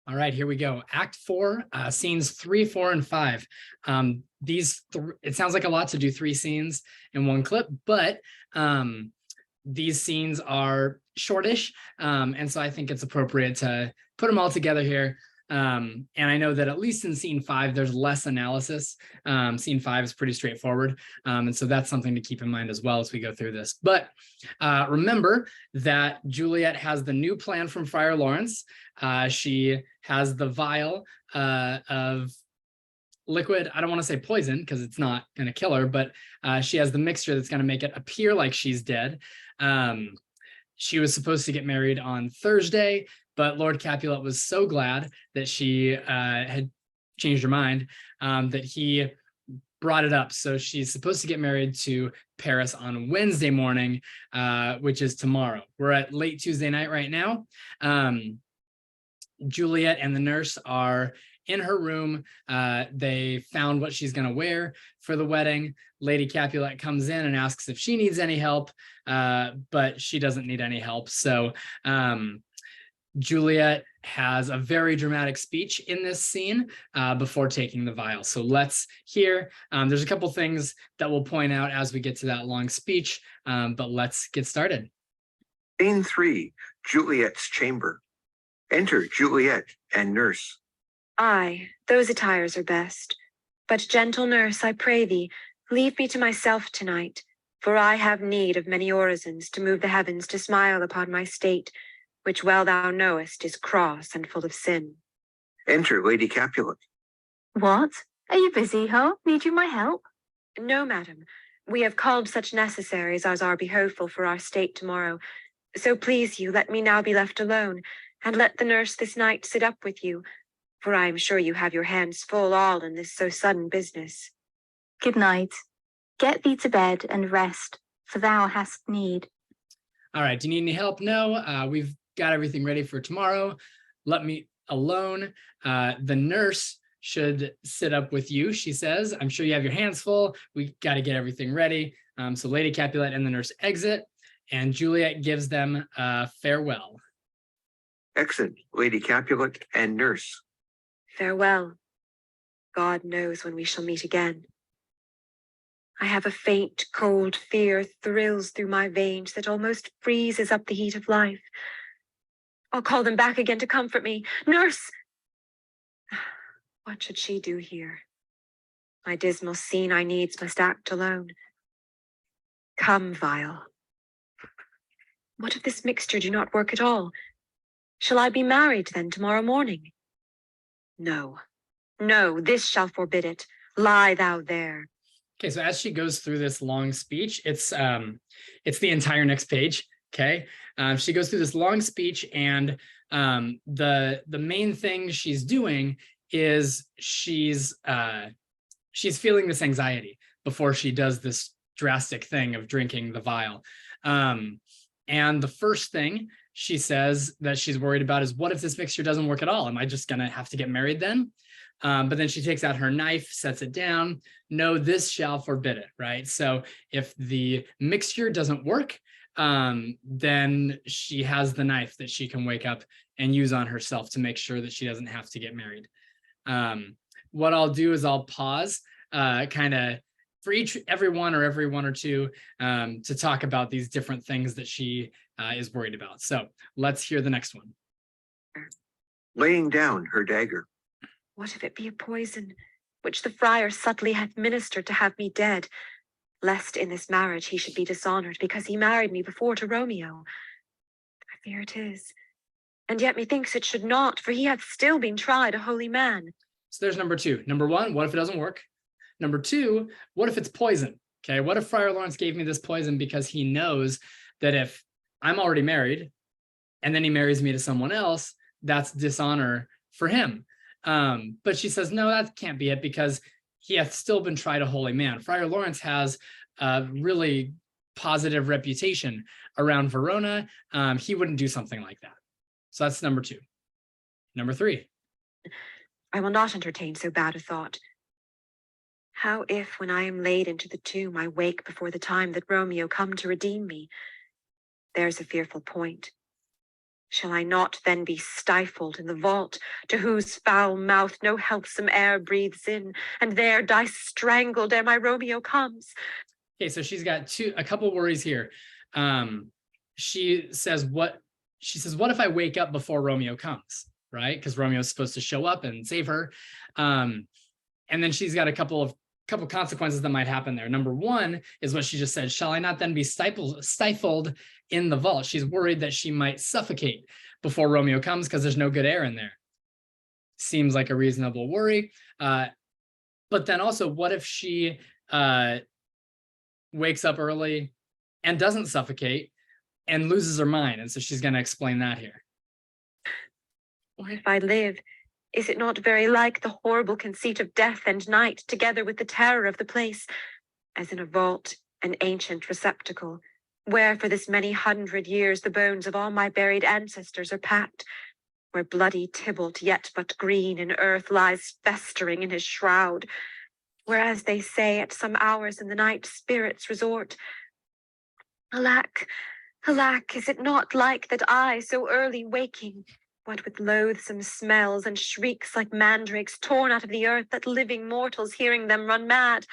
All right, here we go. Act 4, scenes 3, 4, and 5. It sounds like a lot to do 3 scenes in one clip, but these scenes are shortish, and so I think it's appropriate to put them all together here. And I know that at least in scene 5, there's less analysis. Scene 5 is pretty straightforward. And so that's something to keep in mind as well as we go through this. But remember that Juliet has the new plan from Friar Lawrence. She has the vial of liquid. I don't want to say poison because it's not going to kill her, but she has the mixture that's going to make it appear like she's dead. She was supposed to get married on Thursday, but Lord Capulet was so glad that she had changed her mind that he brought it up. So she's supposed to get married to Paris on Wednesday morning, which is tomorrow. We're at late Tuesday night right now. Juliet and the nurse are in her room. They found what she's going to wear for the wedding. Lady Capulet comes in and asks if she needs any help, but she doesn't need any help. So Juliet has a very dramatic speech in this scene before taking the vial. So let's hear. There's a couple things that we'll point out as we get to that long speech, but let's get started. Scene 3, Juliet's chamber. Enter Juliet and nurse. Aye, those attires are best. But gentle nurse, I pray thee, leave me to myself tonight, for I have need of many orisons to move the heavens to smile upon my state, which well thou knowest is cross and full of sin. Enter Lady Capulet. What? Are you busy, ho? Need you my help? No, madam. We have called such necessaries as are behoveful for our state tomorrow. So please you, let me now be left alone, and let the nurse this night sit up with you, for I am sure you have your hands full all in this so sudden business. Good night. Get thee to bed and rest, for thou hast need. All right, do you need any help? No, we've got everything ready for tomorrow. Let me alone. The nurse should sit up with you, she says. I'm sure you have your hands full. We got to get everything ready. So Lady Capulet and the nurse exit, and Juliet gives them farewell. Exit Lady Capulet and nurse. Farewell. God knows when we shall meet again. I have a faint, cold fear thrills through my veins that almost freezes up the heat of life. I'll call them back again to comfort me. Nurse! What should she do here? My dismal scene I needs must act alone. Come, vial. What if this mixture do not work at all? Shall I be married then tomorrow morning? No, no, this shall forbid it. Lie thou there. Okay, so as she goes through this long speech, it's the entire next page. Okay, she goes through this long speech, and the main thing she's doing is she's feeling this anxiety before she does this drastic thing of drinking the vial. And the first thing she says that she's worried about is, what if this mixture doesn't work at all? Am I just gonna have to get married then? But then she takes out her knife, sets it down. No, this shall forbid it, right? So if the mixture doesn't work, then she has the knife that she can wake up and use on herself to make sure that she doesn't have to get married. What I'll do is I'll pause kind of for every one or two to talk about these different things that she is worried about. So let's hear the next one. Laying down her dagger. What if it be a poison, which the friar subtly hath ministered to have me dead, lest in this marriage he should be dishonored, because he married me before to Romeo? I fear it is. And yet methinks it should not, for he hath still been tried a holy man. So there's number 2. Number 1, what if it doesn't work? Number 2, what if it's poison? Okay, what if Friar Lawrence gave me this poison because he knows that if I'm already married and then he marries me to someone else, that's dishonor for him. But she says, no, that can't be it, because he hath still been tried a holy man. Friar Lawrence has a really positive reputation around Verona. He wouldn't do something like that. So that's number 2. Number 3. I will not entertain so bad a thought. How if, when I am laid into the tomb, I wake before the time that Romeo come to redeem me? There's a fearful point. Shall I not then be stifled in the vault, to whose foul mouth no healthsome air breathes in, and there die strangled ere my Romeo comes? Okay, so she's got a couple worries here. She says, what if I wake up before Romeo comes, right? Because Romeo's supposed to show up and save her. And then she's got a couple consequences that might happen there. Number one is what she just said. Shall I not then be stifled in the vault? She's worried that she might suffocate before Romeo comes because there's no good air in there. Seems like a reasonable worry. But then also, what if she wakes up early and doesn't suffocate and loses her mind? And so she's going to explain that here. Or if I live, is it not very like the horrible conceit of death and night, together with the terror of the place, as in a vault, an ancient receptacle, where for this many 100 years the bones of all my buried ancestors are packed, where bloody Tybalt, yet but green in earth, lies festering in his shroud, whereas they say at some hours in the night spirits resort. Alack, alack, is it not like that I, so early waking, what with loathsome smells and shrieks like mandrakes torn out of the earth, that living mortals hearing them run mad?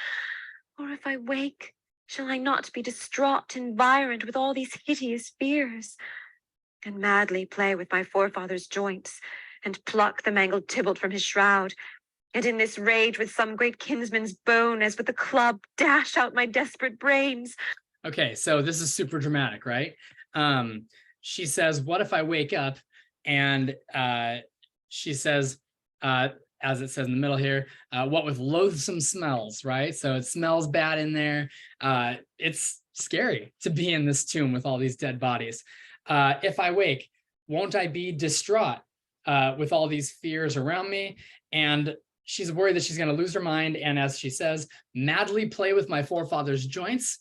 Or if I wake, shall I not be distraught, environed with all these hideous fears, and madly play with my forefathers' joints, and pluck the mangled Tybalt from his shroud, and in this rage with some great kinsman's bone, as with a club, dash out my desperate brains? Okay, so this is super dramatic, right? She says, what if I wake up? And she says, as it says in the middle here, what with loathsome smells, right? So it smells bad in there. It's scary to be in this tomb with all these dead bodies. If I wake, won't I be distraught with all these fears around me? And she's worried that she's going to lose her mind. And as she says, madly play with my forefathers' joints,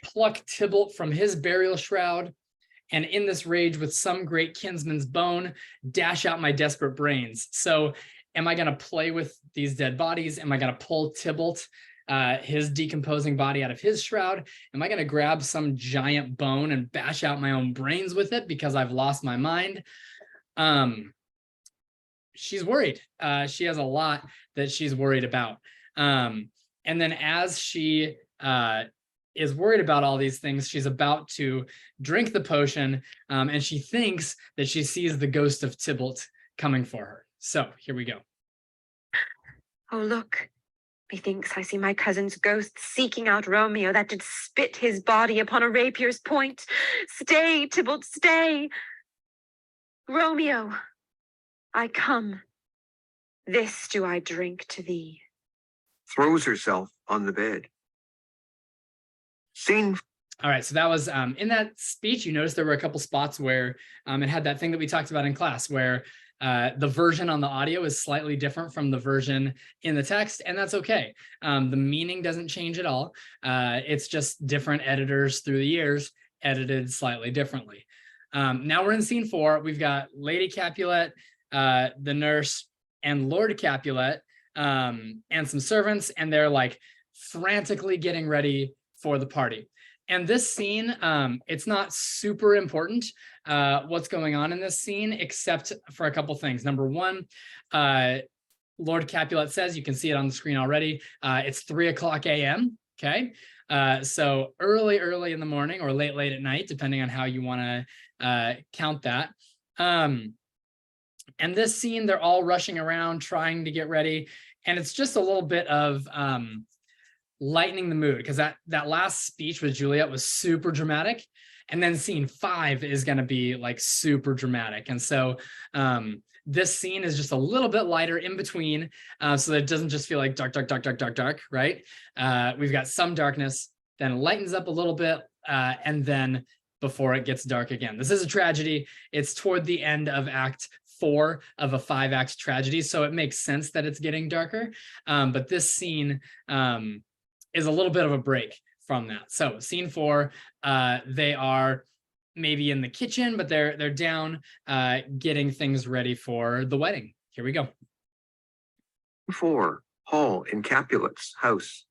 pluck Tybalt from his burial shroud, and in this rage with some great kinsman's bone, dash out my desperate brains. So am I going to play with these dead bodies? Am I going to pull Tybalt, his decomposing body, out of his shroud? Am I going to grab some giant bone and bash out my own brains with it because I've lost my mind? She's worried. She has a lot that she's worried about. And then as she is worried about all these things, she's about to drink the potion, and she thinks that she sees the ghost of Tybalt coming for her. So here we go. Oh, look, methinks I see my cousin's ghost seeking out Romeo, that did spit his body upon a rapier's point. Stay, Tybalt, stay! Romeo, I come. This do I drink to thee. Throws herself on the bed. Scene. All right, so that was in that speech. You notice there were a couple spots where it had that thing that we talked about in class, where the version on the audio is slightly different from the version in the text, and that's okay. The meaning doesn't change at all. It's just different editors through the years edited slightly differently. Now we're in scene 4. We've got Lady Capulet, the nurse, and Lord Capulet, and some servants, and they're like frantically getting ready for the party. And this scene, it's not super important what's going on in this scene, except for a couple things. Number one, Lord Capulet says, you can see it on the screen already, it's 3:00 a.m. Okay, so early in the morning, or late at night, depending on how you want to count that. And this scene, they're all rushing around trying to get ready, and it's just a little bit of lightening the mood, because that last speech with Juliet was super dramatic, and then scene 5 is going to be like super dramatic. And so this scene is just a little bit lighter in between, so that it doesn't just feel like dark, right? We've got some darkness, then it lightens up a little bit, and then before it gets dark again. This is a tragedy. It's toward the end of Act 4 of a 5-act tragedy, so it makes sense that it's getting darker. But this scene is a little bit of a break from that. So scene 4, they are maybe in the kitchen, but they're down getting things ready for the wedding. Here we go. 4. Hall in Capulet's house.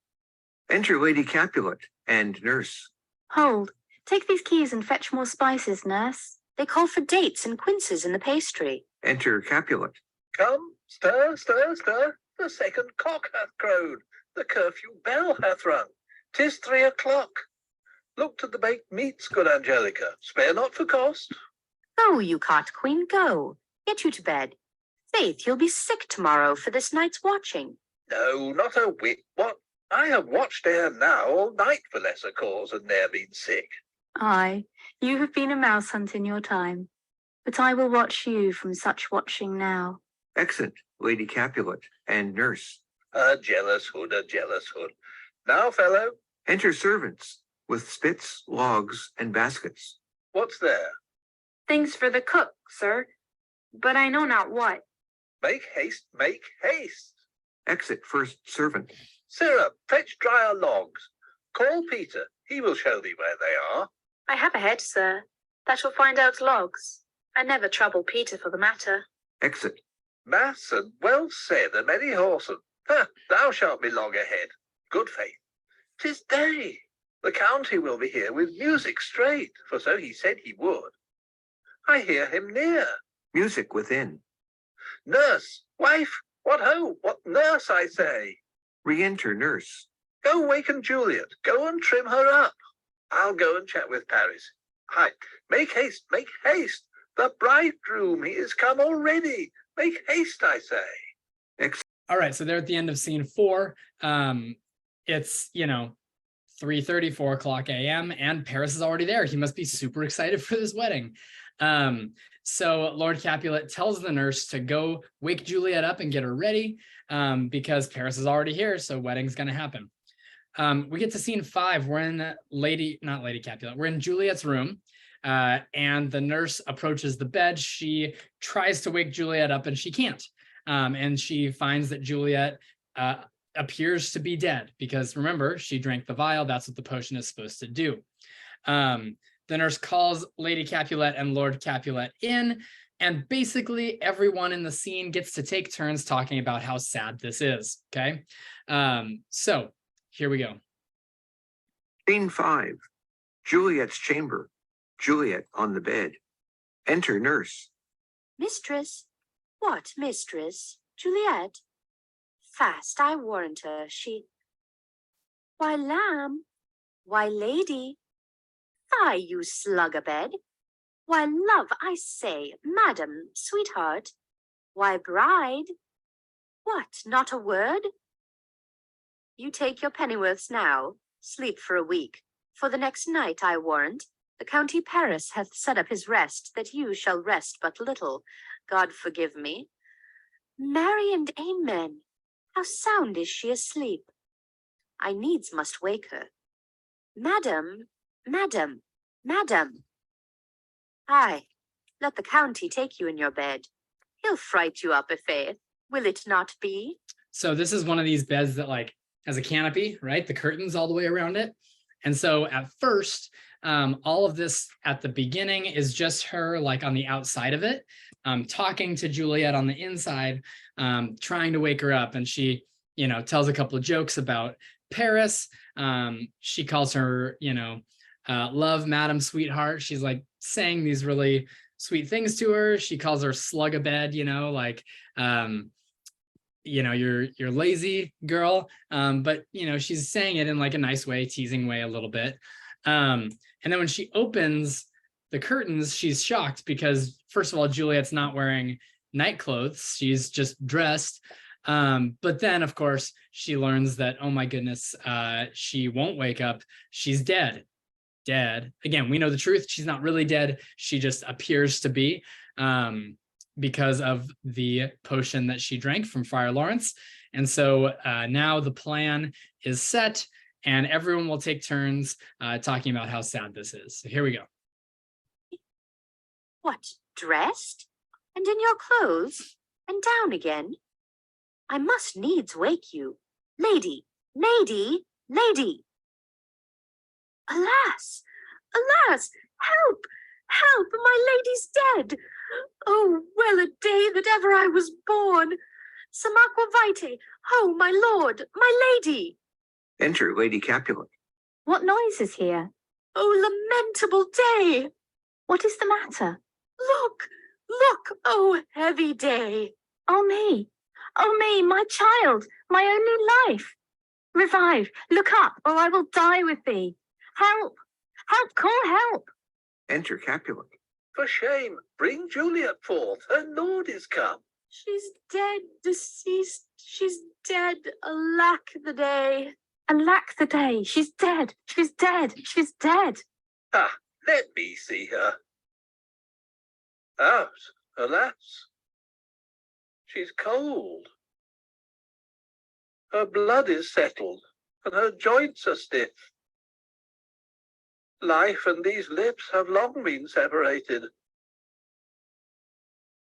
Enter Lady Capulet and nurse. Hold, take these keys and fetch more spices, nurse. They call for dates and quinces in the pastry. Enter Capulet. Come, stir, stir, stir. The second cock hath crowed. The curfew bell hath rung. 'Tis 3 o'clock. Look to the baked meats, good Angelica. Spare not for cost. Go, you cot queen, go. Get you to bed. Faith, you'll be sick tomorrow for this night's watching. No, not a whit. What? I have watched ere now all night for lesser cause and ne'er been sick. Aye, you have been a mouse hunt in your time, but I will watch you from such watching now. Exit Lady Capulet and nurse. A jealous hood, a jealous hood. Now, fellow, Enter servants with spits, logs, and baskets. what's there? Things for the cook, sir, but I know not what. Make haste, make haste. Exit first servant. Sirrah, fetch drier logs. Call Peter, he will show thee where they are. I have a head, sir, that will find out logs. I never trouble Peter for the matter. Exit. Mass and well said, a many horsemen. Ha, thou shalt be long ahead. Good faith. 'Tis day. The county will be here with music straight, for so he said he would. I hear him near. Music within. Nurse, wife, what ho, what nurse, I say. Re-enter nurse. Go waken Juliet, go and trim her up. I'll go and chat with Paris. Hi, make haste, make haste. The bridegroom, he is come already. Make haste, I say. All right, so they're at the end of scene 4. It's 3:30, 4 o'clock a.m. and Paris is already there. He must be super excited for this wedding. So Lord Capulet tells the nurse to go wake Juliet up and get her ready, because Paris is already here, so wedding's gonna happen. We get to scene 5. We're in not Lady Capulet. We're in Juliet's room, and the nurse approaches the bed. She tries to wake Juliet up and she can't. And she finds that Juliet appears to be dead because remember, she drank the vial. That's what the potion is supposed to do. The nurse calls Lady Capulet and Lord Capulet in, and basically everyone in the scene gets to take turns talking about how sad this is. Okay. So here we go. Scene 5. Juliet's chamber. Juliet on the bed. Enter nurse. Mistress? What, mistress? Juliet? Fast, I warrant her, she... Why, lamb? Why, lady? Fie, you slug-a-bed! Why, love, I say, madam, sweetheart? Why, bride? What, not a word? You take your pennyworths now, sleep for a week. For the next night, I warrant, the county Paris hath set up his rest, that you shall rest but little. God forgive me. Marry and amen. How sound is she asleep? I needs must wake her. Madam, madam, madam. Aye, let the county take you in your bed. He'll fright you up, i'faith. Will it not be? So this is one of these beds that has a canopy, right? The curtains all the way around it. And so at first, all of this at the beginning is just her on the outside of it, talking to Juliet on the inside, trying to wake her up. And she, tells a couple of jokes about Paris. She calls her, love, madam, sweetheart. She's saying these really sweet things to her. She calls her slug-a-bed, you're lazy girl. But, she's saying it in a nice way, teasing way a little bit. And then when she opens the curtains, she's shocked because, first of all, Juliet's not wearing night clothes. She's just dressed. But then, of course, she learns that, oh my goodness, she won't wake up. She's dead. Again, we know the truth. She's not really dead. She just appears to be, because of the potion that she drank from Friar Lawrence. And so now the plan is set and everyone will take turns talking about how sad this is. So here we go. What, dressed? And in your clothes? And down again? I must needs wake you. Lady, lady, lady. Alas, alas, help, help, my lady's dead. Oh, well a day that ever I was born. Some aqua vitae, ho, my lord, my lady. Enter Lady Capulet. What noise is here? Oh, lamentable day. What is the matter? Look, oh heavy day. Oh me, my child, my only life. Revive, look up, or I will die with thee. Help, call help. Enter Capulet. For shame, bring Juliet forth, her lord is come. She's dead, deceased, she's dead, alack the day. Alack the day, she's dead. Ah, let me see her. Out, alas. She's cold. Her blood is settled, and her joints are stiff. Life and these lips have long been separated.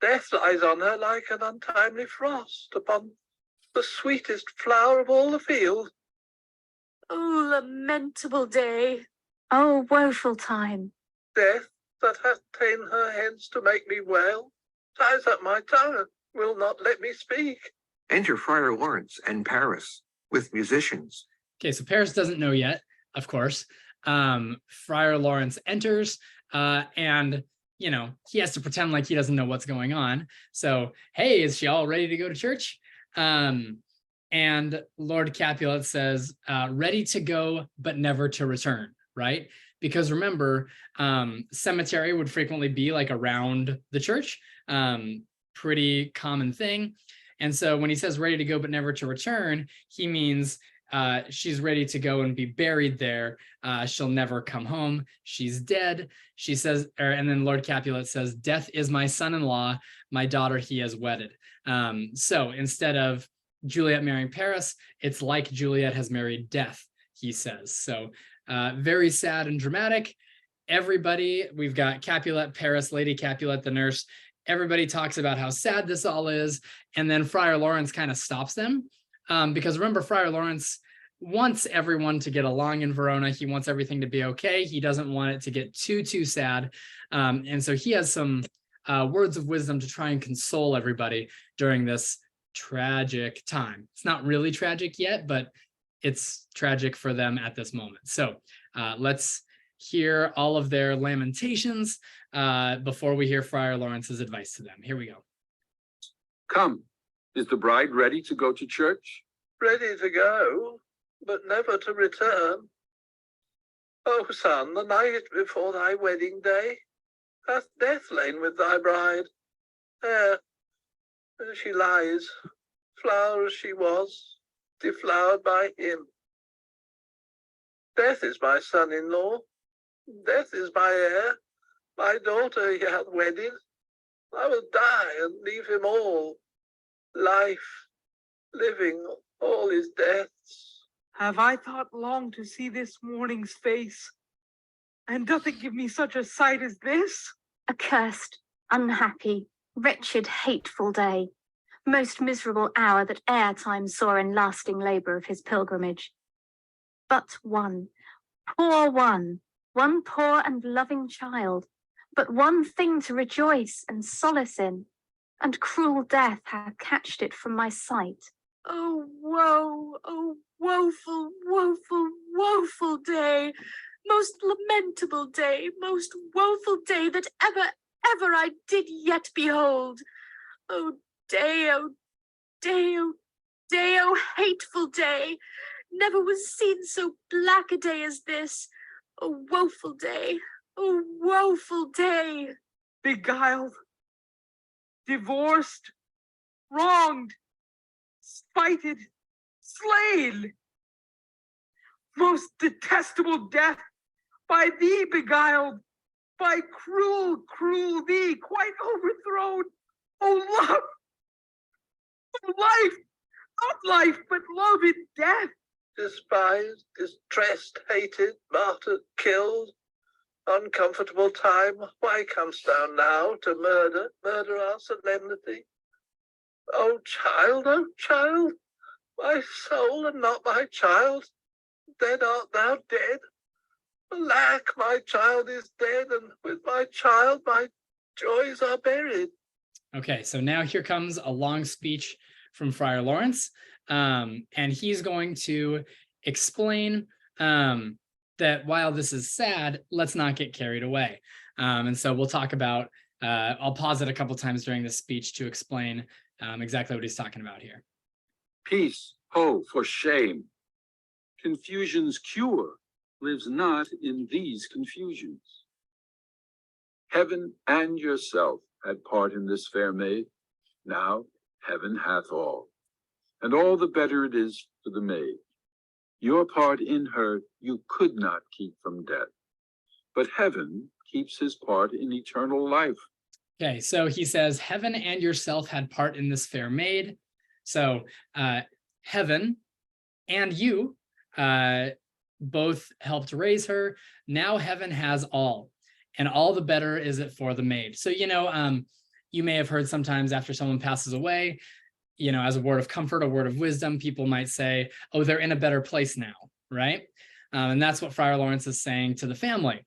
Death lies on her like an untimely frost upon the sweetest flower of all the field. Oh, lamentable day. Oh, woeful time. Death that hath ta'en her hence to make me wail, ties up my tongue and will not let me speak. Enter Friar Lawrence and Paris with musicians. Okay, so Paris doesn't know yet, of course. Friar Lawrence enters, and he has to pretend like he doesn't know what's going on. So, hey, is she all ready to go to church? And Lord Capulet says, ready to go, but never to return, right? Because remember, cemetery would frequently be like around the church, pretty common thing. And so when he says ready to go, but never to return, he means she's ready to go and be buried there. She'll never come home. She's dead. She says, and then Lord Capulet says, death is my son-in-law, my daughter he has wedded. So instead of Juliet marrying Paris, it's like Juliet has married death, he says. So very sad and dramatic. Everybody, we've got Capulet, Paris, Lady Capulet, the nurse. Everybody talks about how sad this all is. And then Friar Lawrence kind of stops them. Because remember, Friar Lawrence wants everyone to get along in Verona. He wants everything to be okay. He doesn't want it to get too sad. And so he has some words of wisdom to try and console everybody during this tragic time. It's not really tragic yet, but it's tragic for them at this moment. So let's hear all of their lamentations before we hear Friar Lawrence's advice to them. Here we go. Come, is the bride ready to go to church? Ready to go, but never to return. O son, the night before thy wedding day, hath death lain with thy bride. There she lies, flower as she was, deflowered by him. Death is my son-in-law, death is my heir, my daughter he hath wedded. I will die and leave him all. Life, living, all his deaths. Have I thought long to see this morning's face? And doth it give me such a sight as this? Accursed, unhappy, wretched, hateful day. Most miserable hour that e'er time saw in lasting labour of his pilgrimage. But one poor and loving child, but one thing to rejoice and solace in, and cruel death hath catched it from my sight. Oh, woe, oh, woeful, woeful, woeful day. Most lamentable day, most woeful day that ever I did yet behold. Oh, day, oh, day, oh, day, oh, hateful day. Never was seen so black a day as this. Oh, woeful day, oh, woeful day. Beguiled, divorced, wronged, spited, slain. Most detestable death, by thee beguiled, by cruel thee quite overthrown. Oh, love, oh, life, not life, but love in death. Despised, distressed, hated, martyred, killed. Uncomfortable time, why comest thou now to murder our solemnity? O child, my soul and not my child, dead art thou dead. Alack, my child is dead, and with my child my joys are buried. Okay, so now here comes a long speech from Friar Lawrence, and he's going to explain that while this is sad, let's not get carried away. And so we'll talk about I'll pause it a couple times during this speech to explain exactly what he's talking about here. Peace, ho, for shame. Confusion's cure lives not in these confusions. Heaven and yourself had part in this fair maid. Now heaven hath all, and all the better it is for the maid. Your part in her you could not keep from death, but heaven keeps his part in eternal life. Okay, so he says, heaven and yourself had part in this fair maid. So heaven and you both helped raise her. Now heaven has all, and all the better is it for the maid. So, you may have heard sometimes after someone passes away, as a word of comfort, a word of wisdom, people might say, oh, they're in a better place now, right? And that's what Friar Lawrence is saying to the family.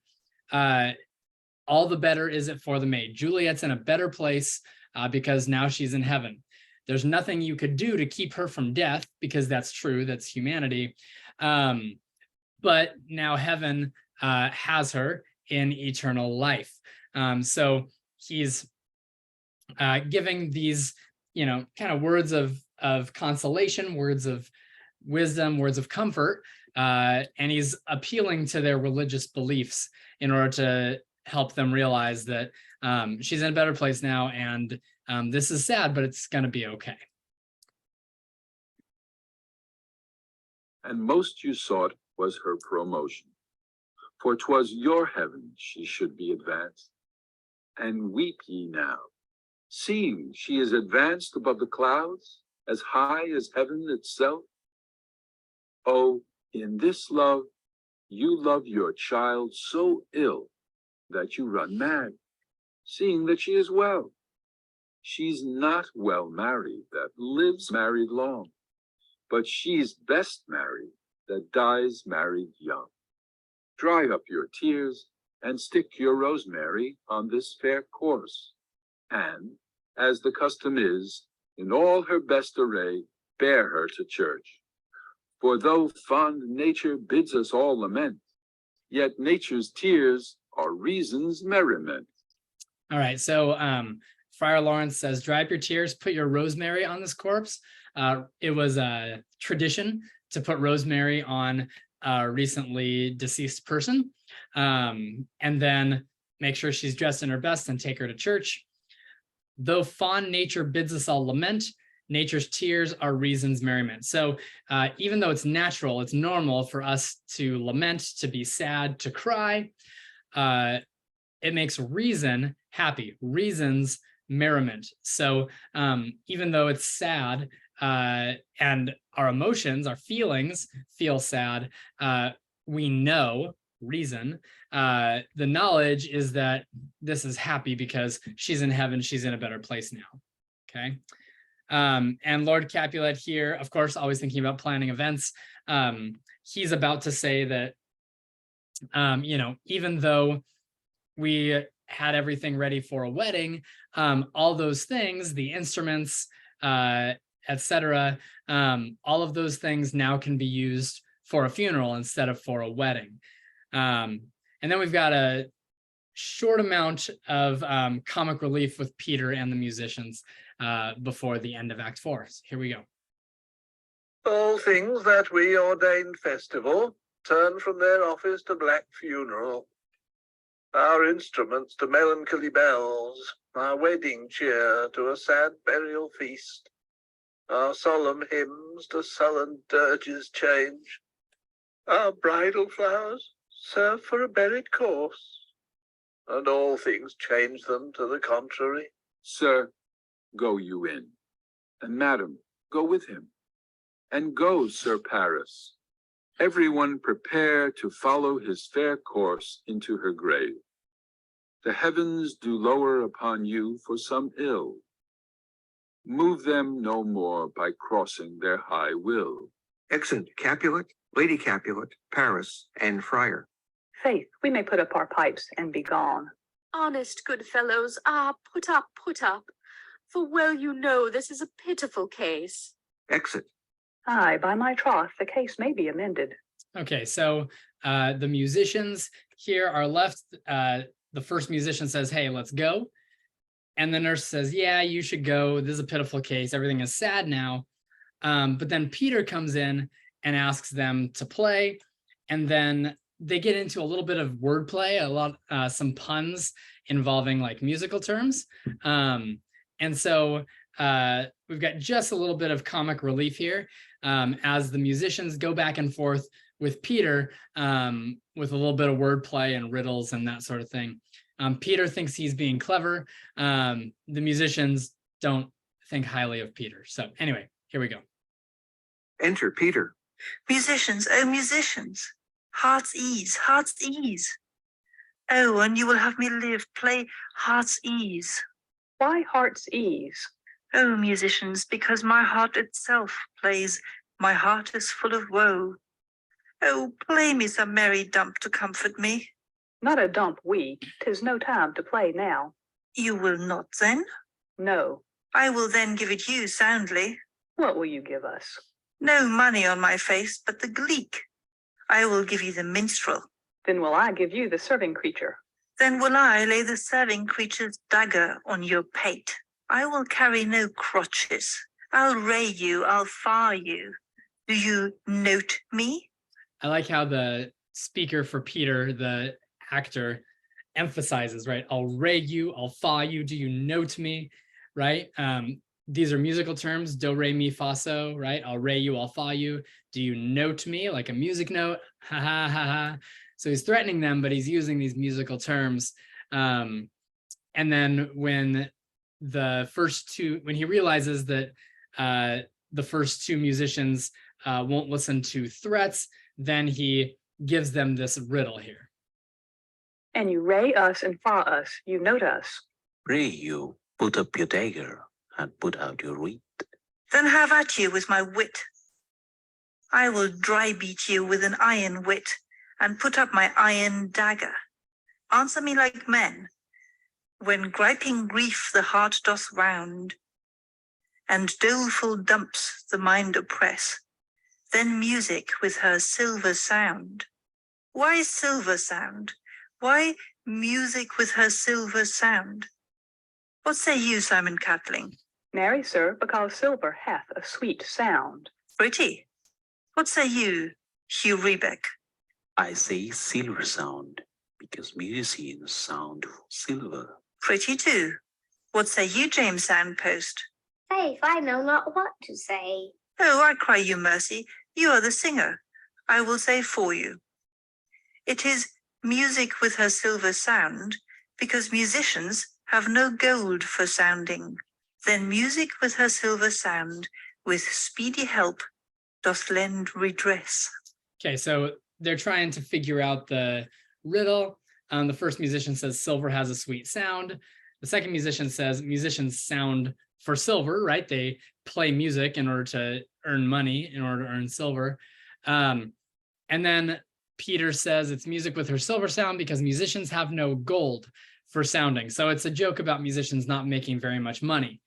All the better is it for the maid. Juliet's in a better place because now she's in heaven. There's nothing you could do to keep her from death, because that's true, that's humanity. But now heaven has her in eternal life. So he's giving these, kind of words of consolation, words of wisdom, words of comfort, and he's appealing to their religious beliefs in order to help them realize that she's in a better place now, and this is sad, but it's going to be okay. And most you sought was her promotion, for 'twas your heaven she should be advanced. And weep ye now, seeing she is advanced above the clouds, as high as heaven itself? Oh, in this love, you love your child so ill that you run mad, seeing that she is well. She's not well married that lives married long, but she's best married that dies married young. Dry up your tears and stick your rosemary on this fair corse, and, as the custom is, in all her best array, bear her to church. For though fond nature bids us all lament, yet nature's tears are reason's merriment. All right, so Friar Lawrence says, dry up your tears, put your rosemary on this corpse. It was a tradition to put rosemary on a recently deceased person, and then make sure she's dressed in her best and take her to church. Though fond nature bids us all lament, nature's tears are reason's merriment. So even though it's natural, it's normal for us to lament, to be sad, to cry, it makes reason happy, reason's merriment. So even though it's sad and our emotions, our feelings feel sad, we know, reason, the knowledge is that this is happy because she's in heaven, she's in a better place now. Okay. And Lord Capulet here, of course, always thinking about planning events. He's about to say that, even though we had everything ready for a wedding, all those things, the instruments, etc., all of those things now can be used for a funeral instead of for a wedding. And then we've got a short amount of comic relief with Peter and the musicians before the end of Act 4. So here we go. All things that we ordained festival turn from their office to black funeral. Our instruments to melancholy bells, our wedding cheer to a sad burial feast, our solemn hymns to sullen dirges change, our bridal flowers serve for a buried corse, and all things change them to the contrary. Sir, go you in, and madam, go with him, and go, Sir Paris. Everyone prepare to follow his fair course into her grave. The heavens do lower upon you for some ill. Move them no more by crossing their high will. Exit Capulet, Lady Capulet, Paris, and Friar. Faith, we may put up our pipes and be gone. Honest good fellows, put up, for well you know this is a pitiful case. Exit. Aye, by my troth, the case may be amended. Okay, so the musicians here are left. The first musician says, hey, let's go. And the nurse says, yeah, you should go. This is a pitiful case. Everything is sad now. But then Peter comes in and asks them to play. And then they get into a little bit of wordplay, some puns involving like musical terms. And so we've got just a little bit of comic relief here as the musicians go back and forth with Peter with a little bit of wordplay and riddles and that sort of thing. Peter thinks he's being clever. The musicians don't think highly of Peter. So anyway, here we go. Enter Peter. Musicians, oh musicians, heart's ease, heart's ease. Oh, and you will have me live, play heart's ease. Why heart's ease? Oh, musicians, because my heart itself plays, my heart is full of woe. Oh, play me some merry dump to comfort me. Not a dump we, 'tis no time to play now. You will not then? No. I will then give it you soundly. What will you give us? No money on my face, but the gleek. I will give you the minstrel. Then will I give you the serving creature. Then will I lay the serving creature's dagger on your pate. I will carry no crotches. I'll ray you, I'll far you. Do you note me? I like how the speaker for Peter, the actor, emphasizes, right? I'll ray you, I'll fa you, do you note me, right? These are musical terms, do, re, mi, fa, so, right? I'll ray you, I'll fa you. Do you note me? Like a music note, ha, ha, ha, ha. So he's threatening them, but he's using these musical terms. And then when he realizes that the first two musicians won't listen to threats, then he gives them this riddle here. And you ray us and fa us, you note us. Pray you, put up your dagger and put out your reed. Then have at you with my wit. I will dry beat you with an iron wit and put up my iron dagger. Answer me like men. When griping grief the heart doth round, and doleful dumps the mind oppress, then music with her silver sound. Why silver sound? Why music with her silver sound? What say you, Simon Catling? Marry, sir, because silver hath a sweet sound. Pretty. What say you, Hugh Rebeck? I say silver sound, because musicians sound silver. Pretty too. What say you, James Sandpost? Faith, I know not what to say. Oh, I cry you mercy. You are the singer. I will say for you. It is music with her silver sound, because musicians have no gold for sounding. Then music with her silver sound, with speedy help, doth lend redress. Okay, so they're trying to figure out the riddle. The first musician says silver has a sweet sound. The second musician says musicians sound for silver, right? They play music in order to earn money, in order to earn silver. And then Peter says it's music with her silver sound because musicians have no gold for sounding. So it's a joke about musicians not making very much money.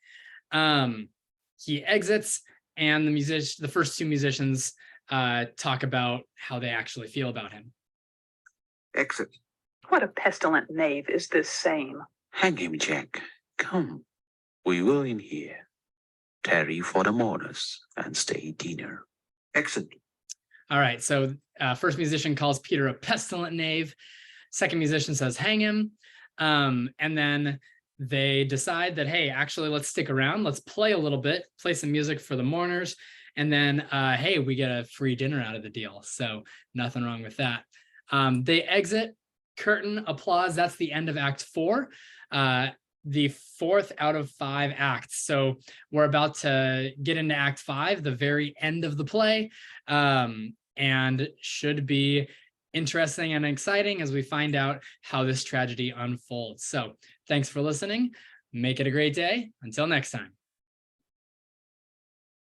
He exits, and the first two musicians talk about how they actually feel about him. Exit. What a pestilent knave is this same. Hang him, Jack. Come, we will in here. Tarry for the mourners and stay dinner. Exit. All right, so first musician calls Peter a pestilent knave. Second musician says hang him. And then they decide that, hey, actually, let's stick around. Let's play a little bit, play some music for the mourners. And then, hey, we get a free dinner out of the deal. So nothing wrong with that. They exit, curtain, applause. That's the end of Act 4. The fourth out of 5 acts. So we're about to get into Act 5, the very end of the play, and should be interesting and exciting as we find out how this tragedy unfolds. So thanks for listening. Make it a great day. Until next time.